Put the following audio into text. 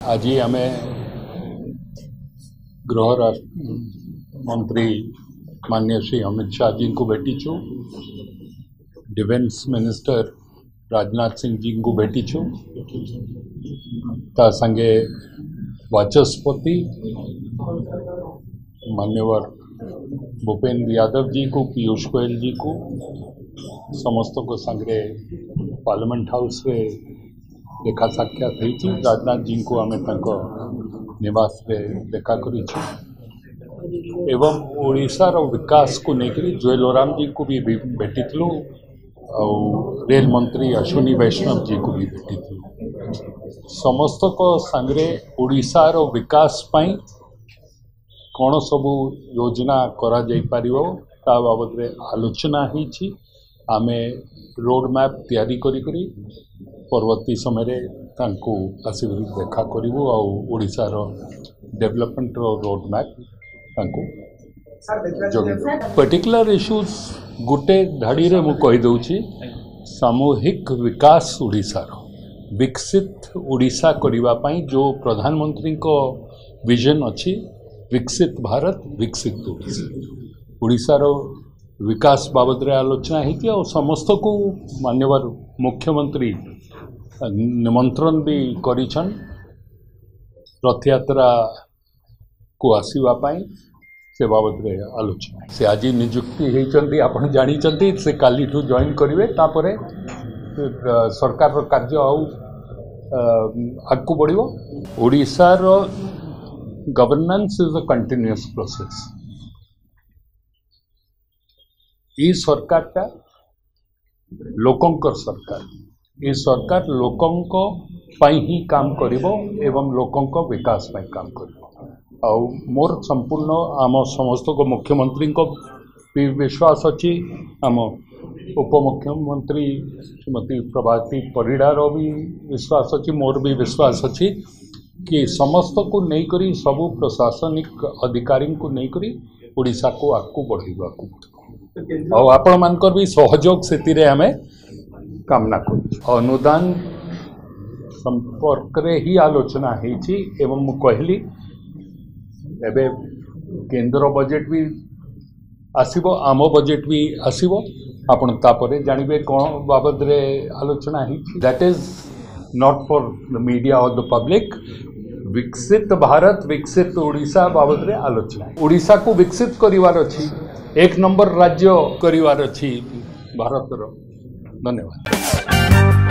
आज आम गृह मंत्री माननीय श्री अमित शाह जी को भेटीचु, डिफेन्स मिनिस्टर राजनाथ सिंह जी को भेटीचु, ता संगे वाचस्पति मान्यवर भूपेन्द्र यादव जी को, पीयूष गोयल जी को, समस्त को संगे पार्लियामेंट हाउस रे देखा साक्षात होती। राजनाथ जी को आम निवास रे देखा करिछु एवं ओडिशार विकास को लेकर जुएल ओराम जी को भी भेटीलु और रेल मंत्री अश्विनी वैष्णव जी को भी भेटीलु। समस्त को संगे ओडिशार विकास पाई कौन सबू योजना करा जाई पारिबो ता बाबद रे आलोचना होईछि। आमे रोड मैप तैयारी करी परवर्ती समय आसिक देखा करूँ और ओडिशार development roadmap particular issues गोटे धाड़ी रे मु कहि दउछि। सामूहिक विकास ओडिशार विकसित ओडिशा करिवा पई जो प्रधानमंत्री को विजन अछि, विकसित भारत विकसित ओडिशा, ओडिशार विकास बाबद रे आलोचना होती और समस्त को मान्यवर मुख्यमंत्री निमंत्रण भी करिछन रथ यात्रा को आसीबा पई से बाबद रे आलोचना। से आज नियुक्ति होती आपण जानी से काली ठू जॉइन करेंगे तापरे सरकार कार्य आगू बढ़ो। ओडिशार governance is a continuous process. ये सरकारटा लोकंकर सरकार, ये सरकार लोकंक पाई ही काम करिवो एवं लोकंक विकास पाई काम करिवो। और मोर संपूर्ण आम समस्त को मुख्यमंत्री को भी विश्वास अच्छी, आम उपमुख्यमंत्री श्रीमती प्रभाती परिडार भी विश्वास अच्छी, मोर भी विश्वास अच्छी कि समस्त को नहीं करी सबू प्रशासनिक अधिकारी को नहीं करी ओडिशा को आगू बढ़ाइबा और आपण मानकर भी सहयोग से आमे कामना कर। अनुदान संपर्क रे ही आलोचना होती एवं मु कहली एबे केंद्र बजेट भी आसीबो, आम बजेट भी आसीबो, आपण तापरे जानिबे कोन बाबद रे आलोचना होती। That is not for the media और द पब्लिक। विकसित भारत विकसित ओडिशा बाबद रे आलोचना। ओडिशा को विकसित करिवार अछि, एक नंबर राज्य करिवार अछि भारतर। धन्यवाद।